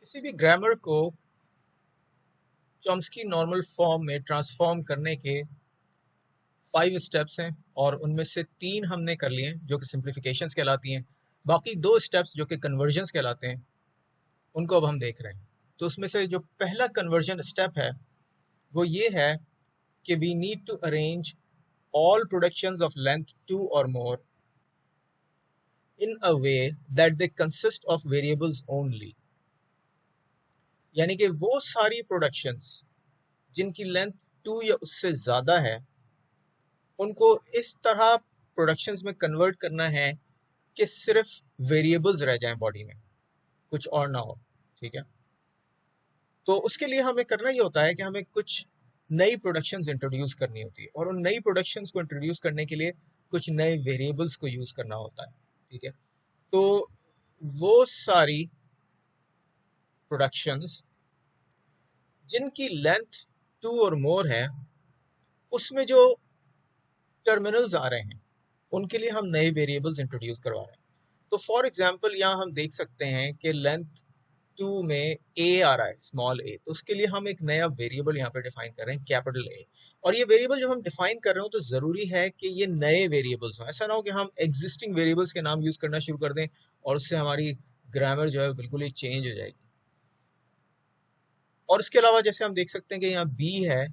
किसी भी ग्रामर को चॉम्स्की नॉर्मल फॉर्म में ट्रांसफॉर्म करने के 5 स्टेप्स हैं और उनमें से 3 हमने कर लिए हैं जो कि सिंप्लीफिकेशंस कहलाती हैं। बाकी 2 स्टेप्स जो कि कन्वर्जन्स कहलाते हैं उनको अब हम देख रहे हैं। तो उसमें से जो पहला कन्वर्जन स्टेप है वो ये है कि we need to arrange all productions of length 2 or more in a way that they consist of variables only। यानी कि वो सारी प्रोडक्शंस जिनकी लेंथ 2 या उससे ज्यादा है उनको इस तरह प्रोडक्शंस में कन्वर्ट करना है कि सिर्फ वेरिएबल्स रह जाएं बॉडी में, कुछ और ना हो। ठीक है, तो उसके लिए हमें करना ये होता है कि हमें कुछ नई प्रोडक्शंस इंट्रोड्यूस करनी होती है और उन नई प्रोडक्शंस को इंट्रोड्यूस करने के लिए कुछ नए वेरिएबल्स को यूज करना होता है। ठीक है, तो वो सारी प्रोडक्शंस जिनकी लेंथ 2 और मोर है उसमें जो टर्मिनल्स आ रहे हैं उनके लिए हम नए वेरिएबल्स इंट्रोड्यूस करवा रहे हैं। तो फॉर एग्जांपल यहाँ हम देख सकते हैं कि लेंथ 2 में a आ रहा है, स्मॉल a, तो उसके लिए हम एक नया वेरिएबल यहाँ पे डिफाइन कर रहे हैं, कैपिटल A। और ये वेरिएबल जब हम डिफाइन कर रहे हो तो जरूरी है कि ये नए वेरिएबल्स हो, ऐसा ना हो कि हम एग्जिस्टिंग वेरिएबल्स के नाम यूज करना शुरू कर दें और उससे हमारी ग्रामर जो है बिल्कुल ही चेंज हो जाएगी। और इसके अलावा जैसे हम देख सकते हैं कि यहाँ b है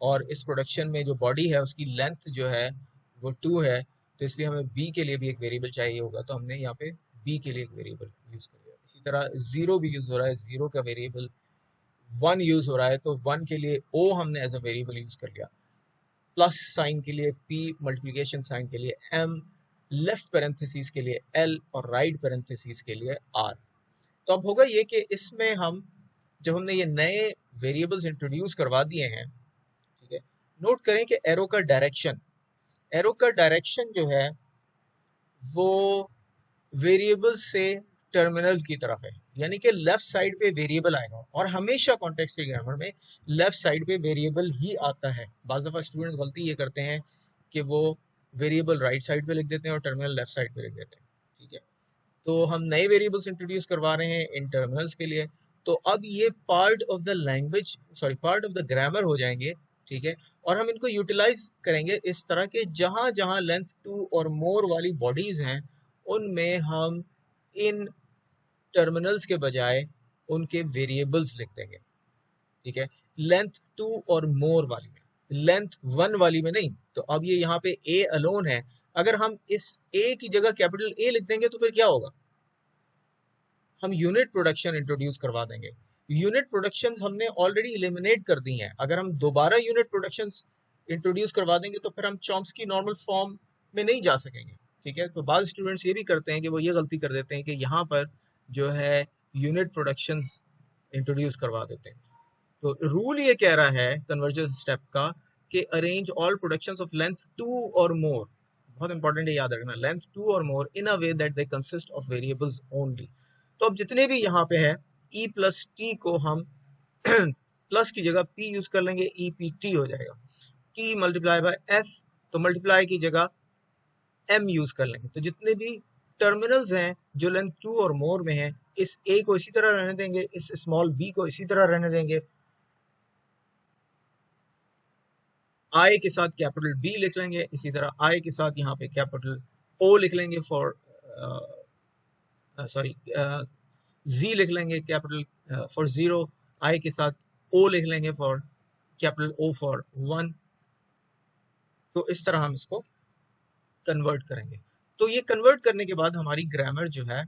और इस प्रोडक्शन में जो बॉडी है उसकी लेंथ जो है वो 2 है, तो इसलिए हमें b के लिए भी एक वेरिएबल चाहिए होगा, तो हमने यहाँ पे b के लिए एक वेरिएबल यूज कर लिया। इसी तरह 0 भी यूज हो रहा है, 0 का वेरिएबल 1 यूज हो रहा है, तो 1 के लिए o हमने एज अ वेरिएबल यूज कर लिया। प्लस साइन के लिए p, मल्टीप्लिकेशन साइन के लिए m, लेफ्ट पैरेंथेसिस के लिए l और राइट पैरेंथेसिस के लिए r। तो अब होगा ये कि इसमें हम जब हमने ये नए वेरिएबल्स इंट्रोड्यूस करवा दिए हैं, ठीक है, नोट करें कि एरो का डायरेक्शन जो है वो वेरिएबल से टर्मिनल की तरफ है, यानी कि लेफ्ट साइड पे वेरिएबल आएगा और हमेशा कॉन्टेक्स्चुअल ग्रामर में लेफ्ट साइड पे वेरिएबल ही आता है। बाज़ दफा स्टूडेंट्स गलती ये करते हैं कि वो वेरिएबल राइट साइड पे लिख देते हैं और टर्मिनल लेफ्ट साइड पे लिख देते हैं। ठीक है, तो हम नए वेरिएबल्स इंट्रोड्यूस करवा रहे हैं इन टर्मिनल्स के लिए, तो अब ये part of the language, sorry part of the grammar हो जाएंगे। ठीक है, और हम इनको यूटिलाइज करेंगे इस तरह के जहां जहां लेंथ 2 और मोर वाली बॉडीज हैं उनमें हम इन टर्मिनल्स के बजाय उनके वेरिएबल्स लिख देंगे। ठीक है, लेंथ 2 और मोर वाली में, लेंथ 1 वाली में नहीं। तो अब ये यहाँ पे a अलोन है, अगर हम इस a की जगह कैपिटल A लिख देंगे तो फिर क्या होगा, हम यूनिट प्रोडक्शन इंट्रोड्यूस करवा देंगे। यूनिट प्रोडक्शंस हमने ऑलरेडी एलिमिनेट कर दी हैं, अगर हम दोबारा यूनिट प्रोडक्शंस इंट्रोड्यूस करवा देंगे तो फिर हम चॉम्स्की नॉर्मल फॉर्म में नहीं जा सकेंगे। ठीक है, तो बाज़ स्टूडेंट्स ये भी करते हैं कि वो ये गलती कर देते हैं कि यहाँ पर जो है यूनिट प्रोडक्शंस इंट्रोड्यूस करवा देते हैं। तो रूल ये कह रहा है कन्वर्जन स्टेप का कि arrange all productions of length 2 और मोर, बहुत इंपॉर्टेंट है याद रखना, लेंथ 2 और more in a way that they consist of variables only. तो अब जितने भी यहाँ पे है e प्लस टी को हम प्लस की जगह p यूज कर लेंगे, e p t हो जाएगा। t मल्टीप्लाई बाय f, तो मल्टीप्लाई की जगह m यूज कर लेंगे। तो जितने भी टर्मिनल्स हैं जो लेंथ 2 और मोर में है, इस a को इसी तरह रहने देंगे, इस स्मॉल b को इसी तरह रहने देंगे, i के साथ कैपिटल B लिख लेंगे, इसी तरह i के साथ यहाँ पे कैपिटल O लिख लेंगे फॉर सॉरी Z लिख लेंगे कैपिटल फॉर 0, I के साथ O लिख लेंगे फॉर कैपिटल O फॉर 1। तो इस तरह हम इसको कन्वर्ट करेंगे। तो ये कन्वर्ट करने के बाद हमारी ग्रामर जो है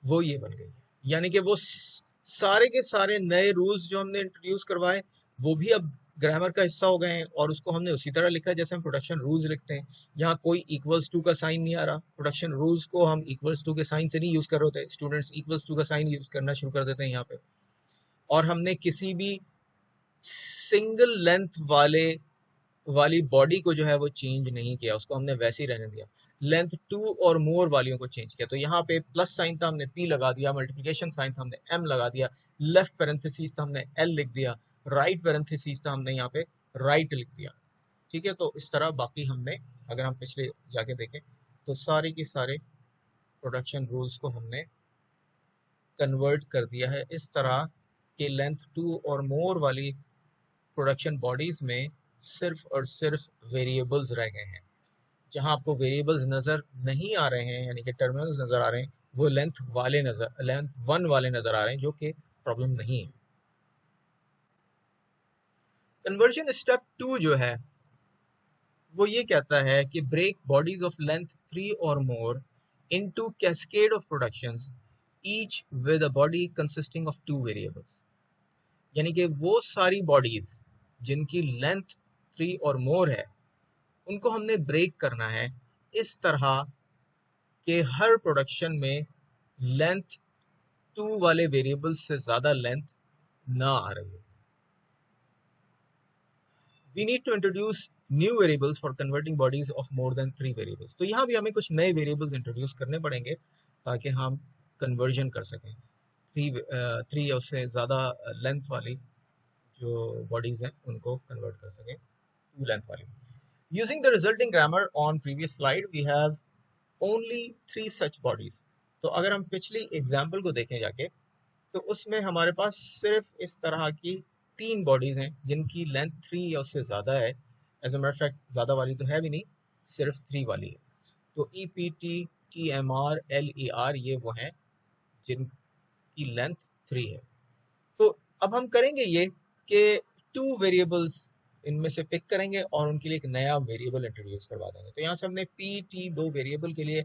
वो ये बन गई, यानी कि वो सारे के सारे नए रूल्स जो हमने इंट्रोड्यूस करवाए वो भी अब ग्रामर का हिस्सा हो गए हैं और उसको हमने उसी तरह लिखा है जैसे हम प्रोडक्शन रूल्स लिखते हैं। यहाँ कोई इक्वल्स टू का साइन नहीं आ रहा, प्रोडक्शन रूल्स को हम इक्वल्स टू के साइन से नहीं यूज कर रहे होते, स्टूडेंट्स इक्वल्स टू का साइन यूज करना शुरू कर देते हैं यहाँ पे। और हमने किसी भी सिंगल लेंथ वाली बॉडी को जो है वो चेंज नहीं किया, उसको हमने वैसे ही रहने दिया। लेंथ 2 और मोर वालियों को चेंज किया, तो यहाँ पे प्लस साइन था हमने p लगा दिया, मल्टीप्लिकेशन साइन था हमने m लगा दिया, लेफ्ट पैरेंथेसिस था हमने l लिख दिया, राइट पैरेंथेसिस था हमने यहाँ पे राइट लिख दिया। ठीक है, तो इस तरह बाकी हमने, अगर हम पिछले जाके देखें तो सारे के सारे प्रोडक्शन रूल्स को हमने कन्वर्ट कर दिया है इस तरह कि लेंथ 2 और मोर वाली प्रोडक्शन बॉडीज में सिर्फ और सिर्फ वेरिएबल्स रह गए हैं। जहां आपको वेरिएबल्स नजर नहीं आ रहे हैं यानी कि टर्मिनल्स नजर आ रहे हैं, वो लेंथ 1 वाले नजर आ रहे हैं, जो कि प्रॉब्लम नहीं है। कन्वर्जन स्टेप 2 जो है वो ये कहता है कि ब्रेक बॉडीज ऑफ लेंथ 3 और more into cascade of productions each with a body consisting of 2 variables. यानी कि वो सारी बॉडीज जिनकी लेंथ 3 और मोर है उनको हमने ब्रेक करना है इस तरह के हर प्रोडक्शन में लेंथ 2 वाले वेरिएबल्स से ज्यादा लेंथ ना आ रही है। We need to introduce new variables for converting bodies of more than 3 variables. तो यहाँ भी हमें कुछ नए वेरिएबल्स इंट्रोड्यूस करने पड़ेंगे ताकि हम कन्वर्जन कर सकें 3 या उससे ज़्यादा लेंथ वाली जो बॉडीज हैं उनको कन्वर्ट कर सकें 2 लेंथ वाली। Using the resulting grammar on previous slide, we have only 3 such bodies. तो अगर हम पिछली एग्जाम्पल को देखें जाके तो उसमें हमारे पास सिर्फ इस तरह की 3 बॉडीज हैं जिनकी लेंथ 3 या उससे ज़्यादा है। As a matter of fact ज़्यादा वाली तो है भी नहीं, सिर्फ 3 वाली है। तो EPT, TMR, LER ये वो हैं जिनकी लेंथ 3 है। तो अब हम करेंगे ये कि 2 वेरिएबल्स इनमें से पिक करेंगे और उनके लिए एक नया वेरिएबल इंट्रोड्यूस करवा देंगे। तो यहाँ से हमने PT 2 वेरिएबल के लिए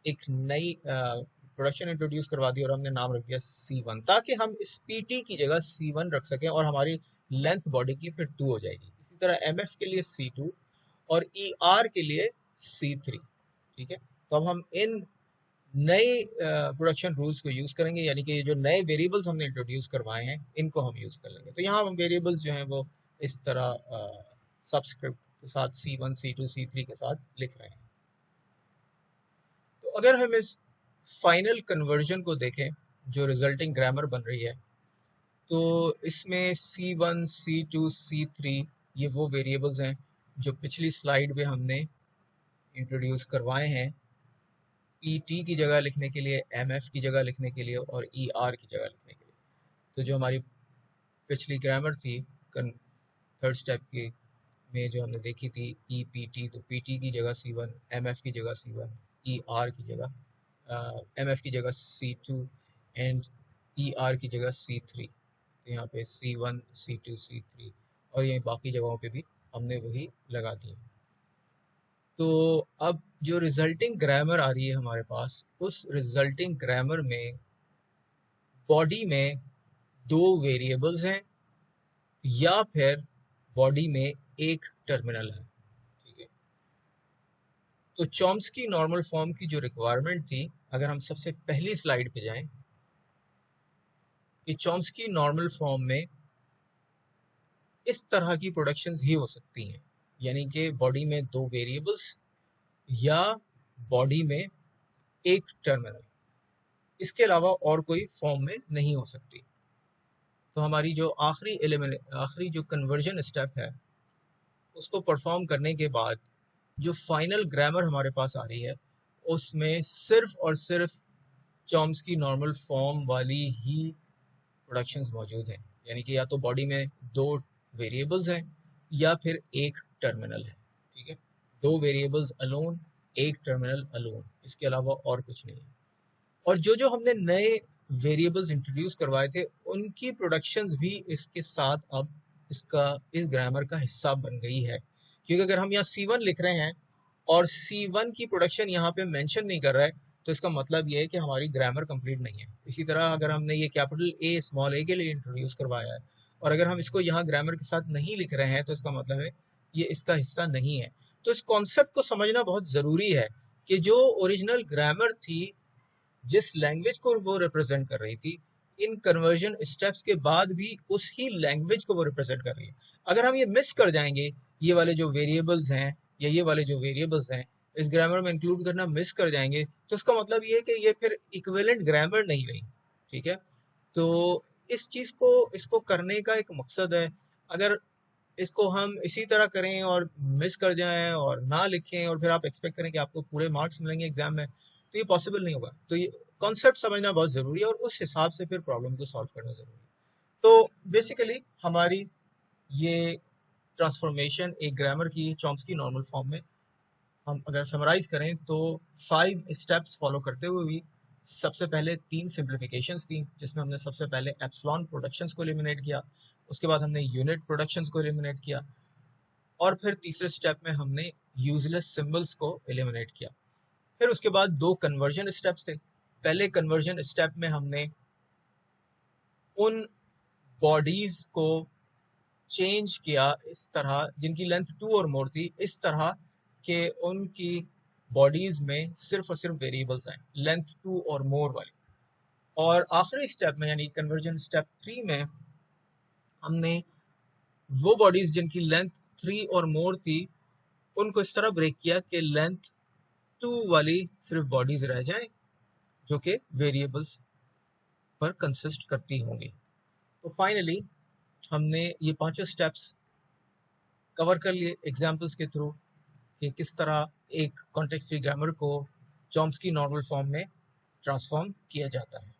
एक नई प्रोडक्शन इंट्रोड्यूस करवा दी और हमने नाम रख दिया C1, ताकि हम इस PT की जगह C1 रख सकें और हमारी लेंथ बॉडी की फिर 2 हो जाएगी। इसी तरह MF के लिए C2 और ER के लिए C3। ठीक है, तो अब हम इन नए प्रोडक्शन रूल्स को यूज करेंगे, यानी कि ये जो नए वेरिएबल्स हमने इंट्रोड्यूस करवाए हैं इनको हम यूज कर लेंगे। तो यहाँ हम वेरिएबल्स जो हैं वो इस तरह सबस्क्रिप्ट के साथ C1, C2, C3 के साथ लिख रहे हैं। तो अगर हम इस फाइनल कन्वर्जन को देखें जो रिजल्टिंग ग्रामर बन रही है, तो इसमें C1, C2, C3 ये वो वेरिएबल्स हैं जो पिछली स्लाइड में हमने इंट्रोड्यूस करवाए हैं PT की जगह लिखने के लिए, MF की जगह लिखने के लिए और ER की जगह लिखने के लिए। तो जो हमारी पिछली ग्रामर थी थर्ड स्टेप की में जो हमने देखी थी EPT, तो PT की जगह C1, MF की जगह C1, ER की जगह MF की जगह C2 एंड ER की जगह C3। तो यहाँ पे C1, C2, C3 और ये बाकी जगहों पे भी हमने वही लगा दिए। तो अब जो रिजल्टिंग ग्रामर आ रही है हमारे पास, उस रिजल्टिंग ग्रामर में बॉडी में 2 वेरिएबल्स हैं या फिर बॉडी में एक टर्मिनल है। ठीक है, तो चॉम्स्की नॉर्मल फॉर्म की जो रिक्वायरमेंट थी, अगर हम सबसे पहली स्लाइड पे जाएं कि चॉम्स्की नॉर्मल फॉर्म में इस तरह की प्रोडक्शंस ही हो सकती हैं, यानी कि बॉडी में 2 वेरिएबल्स या बॉडी में एक टर्मिनल, इसके अलावा और कोई फॉर्म में नहीं हो सकती। तो हमारी जो आखिरी जो कन्वर्जन स्टेप है उसको परफॉर्म करने के बाद जो फाइनल ग्रामर हमारे पास आ रही है उसमें सिर्फ और सिर्फ चॉम्स्की नॉर्मल फॉर्म वाली ही प्रोडक्शंस मौजूद हैं, यानी कि या तो बॉडी में 2 वेरिएबल्स हैं या फिर एक टर्मिनल है। ठीक है, 2 वेरिएबल्स अलोन, एक टर्मिनल अलोन, इसके अलावा और कुछ नहीं है। और जो जो हमने नए वेरिएबल्स इंट्रोड्यूस करवाए थे उनकी प्रोडक्शंस भी इसके साथ अब इस ग्रामर का हिस्सा बन गई है, क्योंकि अगर हम यहाँ C1 लिख रहे हैं और C1 की प्रोडक्शन यहाँ पे मेंशन नहीं कर रहा है तो इसका मतलब ये है कि हमारी ग्रामर कंप्लीट नहीं है। इसी तरह अगर हमने ये कैपिटल A स्मॉल a के लिए इंट्रोड्यूस करवाया है और अगर हम इसको यहाँ ग्रामर के साथ नहीं लिख रहे हैं तो इसका मतलब है ये इसका हिस्सा नहीं है। तो इस कॉन्सेप्ट को समझना बहुत ज़रूरी है कि जो ओरिजिनल ग्रामर थी, जिस लैंग्वेज को वो रिप्रेजेंट कर रही थी, इन कन्वर्जन स्टेप्स के बाद भी उस ही लैंग्वेज को वो रिप्रेजेंट कर रही है। अगर हम ये मिस कर जाएंगे, ये वाले जो वेरिएबल्स हैं या ये वाले जो वेरिएबल्स हैं इस ग्रामर में इंक्लूड करना मिस कर जाएंगे, तो इसका मतलब ये है कि ये फिर इक्विवेलेंट ग्रामर नहीं रही। ठीक है, तो इस चीज को इसको करने का एक मकसद है। अगर इसको हम इसी तरह करें और मिस कर जाएं और ना लिखें और फिर आप एक्सपेक्ट करें कि आपको पूरे मार्क्स मिलेंगे एग्जाम में, तो ये पॉसिबल नहीं होगा। तो ये कॉन्सेप्ट समझना बहुत ज़रूरी है और उस हिसाब से फिर प्रॉब्लम को सॉल्व करना ज़रूरी है। तो बेसिकली हमारी ये ट्रांसफॉर्मेशन एक ग्रामर की चॉम्स्की नॉर्मल फॉर्म में हम अगर समराइज करें तो 5 स्टेप्स फॉलो करते हुए भी सबसे पहले 3 सिंप्लीफिकेशंस थी, जिसमें हमने सबसे पहले एप्सिलॉन प्रोडक्शंस को एलिमिनेट किया, उसके बाद हमने यूनिट प्रोडक्शंस को एलिमिनेट किया, और फिर तीसरे स्टेप में हमने यूजलेस सिंबल्स को एलिमिनेट किया। फिर उसके बाद 2 कन्वर्जन स्टेप्स थे। पहले कन्वर्जन स्टेप में हमने उन बॉडीज को चेंज किया इस तरह, जिनकी लेंथ 2 और मोर थी, इस तरह के उनकी बॉडीज में सिर्फ और सिर्फ वेरिएबल्स आए लेंथ 2 और मोर वाली। और आखिरी स्टेप में यानी कन्वर्जन स्टेप 3 में हमने वो बॉडीज जिनकी लेंथ 3 और मोर थी उनको इस तरह ब्रेक किया कि लेंथ 2 वाली सिर्फ बॉडीज रह जाएं जो कि वेरिएबल्स पर कंसिस्ट करती होंगी। तो फाइनली हमने ये पांचों स्टेप्स कवर कर लिए एग्जाम्पल्स के थ्रू कि किस तरह एक कॉन्टेक्स्ट फ्री ग्रामर को चॉम्स्की नॉर्मल फॉर्म में ट्रांसफॉर्म किया जाता है।